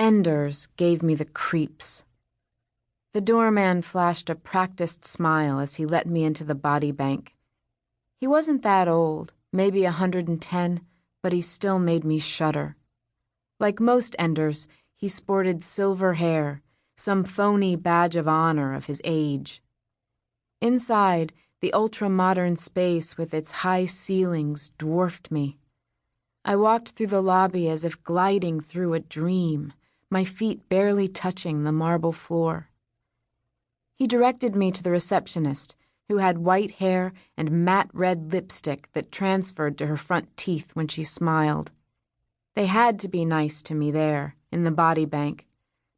Enders gave me the creeps. The doorman flashed a practiced smile as he let me into the body bank. He wasn't that old, maybe 110, but he still made me shudder. Like most Enders, he sported silver hair, some phony badge of honor of his age. Inside, the ultra-modern space with its high ceilings dwarfed me. I walked through the lobby as if gliding through a dream, my feet barely touching the marble floor. He directed me to the receptionist, who had white hair and matte red lipstick that transferred to her front teeth when she smiled. They had to be nice to me there, in the body bank,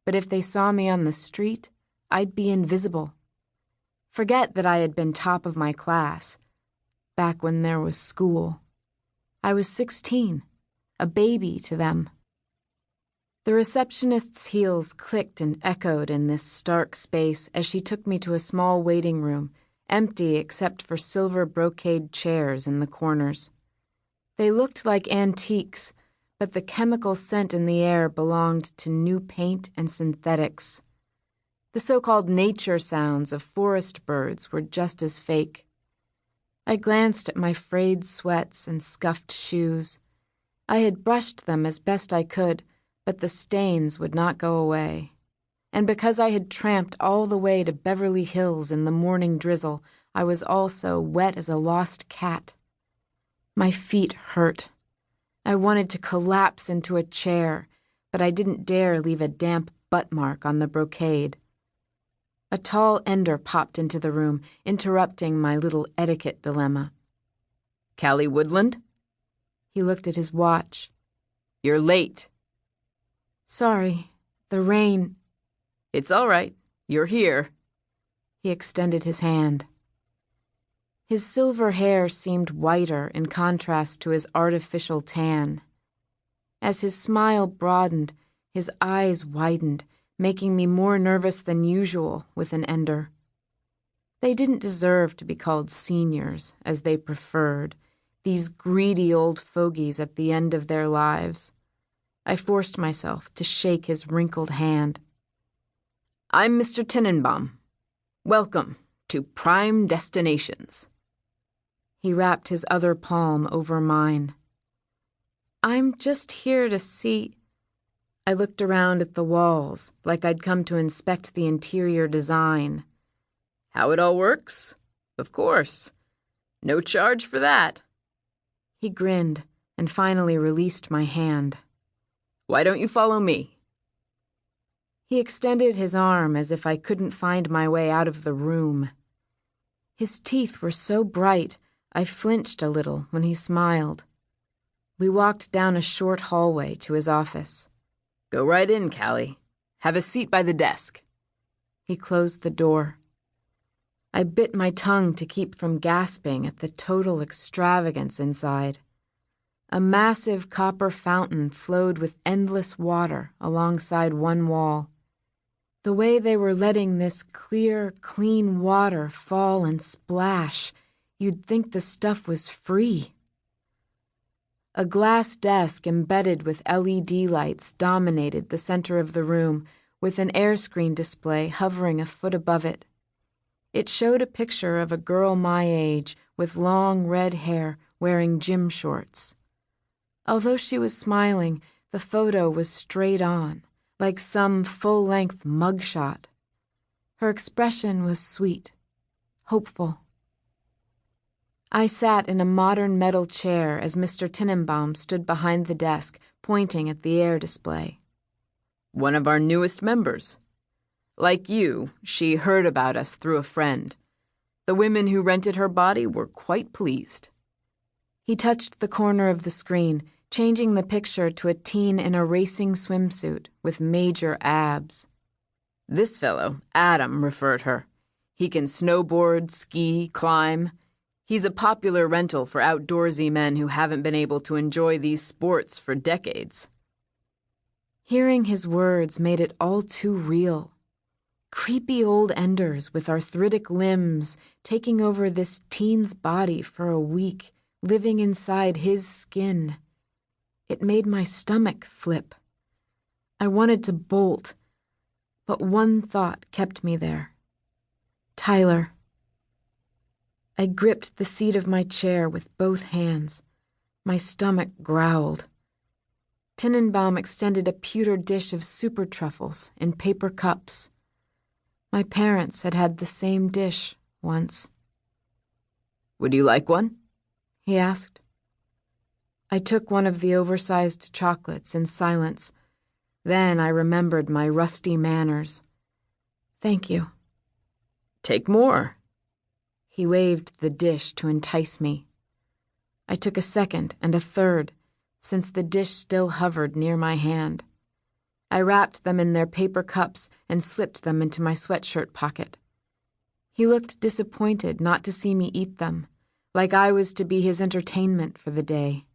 but if they saw me on the street, I'd be invisible. Forget that I had been top of my class, back when there was school. I was 16, a baby to them. The receptionist's heels clicked and echoed in this stark space as she took me to a small waiting room, empty except for silver brocade chairs in the corners. They looked like antiques, but the chemical scent in the air belonged to new paint and synthetics. The so-called nature sounds of forest birds were just as fake. I glanced at my frayed sweats and scuffed shoes. I had brushed them as best I could, but the stains would not go away. And because I had tramped all the way to Beverly Hills in the morning drizzle, I was also wet as a lost cat. My feet hurt. I wanted to collapse into a chair, but I didn't dare leave a damp butt mark on the brocade. A tall Ender popped into the room, interrupting my little etiquette dilemma. "Callie Woodland?" He looked at his watch. "You're late." "Sorry, the rain." "It's all right. You're here." He extended his hand. His silver hair seemed whiter in contrast to his artificial tan. As his smile broadened, his eyes widened, making me more nervous than usual with an Ender. They didn't deserve to be called seniors, as they preferred, these greedy old fogies at the end of their lives. I forced myself to shake his wrinkled hand. "I'm Mr. Tenenbaum. Welcome to Prime Destinations." He wrapped his other palm over mine. "I'm just here to see..." I looked around at the walls, like I'd come to inspect the interior design. "How it all works? Of course. No charge for that." He grinned and finally released my hand. "Why don't you follow me?" He extended his arm as if I couldn't find my way out of the room. His teeth were so bright, I flinched a little when he smiled. We walked down a short hallway to his office. "Go right in, Callie. Have a seat by the desk." He closed the door. I bit my tongue to keep from gasping at the total extravagance inside. A massive copper fountain flowed with endless water alongside one wall. The way they were letting this clear, clean water fall and splash, you'd think the stuff was free. A glass desk embedded with LED lights dominated the center of the room, with an air screen display hovering a foot above it. It showed a picture of a girl my age with long red hair wearing gym shorts. Although she was smiling, the photo was straight on, like some full-length mugshot. Her expression was sweet, hopeful. I sat in a modern metal chair as Mr. Tenenbaum stood behind the desk, pointing at the air display. "One of our newest members. Like you, she heard about us through a friend. The women who rented her body were quite pleased." He touched the corner of the screen, changing the picture to a teen in a racing swimsuit with major abs. "This fellow, Adam, referred her. He can snowboard, ski, climb. He's a popular rental for outdoorsy men who haven't been able to enjoy these sports for decades." Hearing his words made it all too real. Creepy old Enders with arthritic limbs taking over this teen's body for a week, living inside his skin. It made my stomach flip. I wanted to bolt, but one thought kept me there. Tyler. I gripped the seat of my chair with both hands. My stomach growled. Tenenbaum extended a pewter dish of super truffles in paper cups. My parents had had the same dish once. "Would you like one?" he asked. I took one of the oversized chocolates in silence. Then I remembered my rusty manners. "Thank you." "Take more." He waved the dish to entice me. I took a second and a third, since the dish still hovered near my hand. I wrapped them in their paper cups and slipped them into my sweatshirt pocket. He looked disappointed not to see me eat them, like I was to be his entertainment for the day.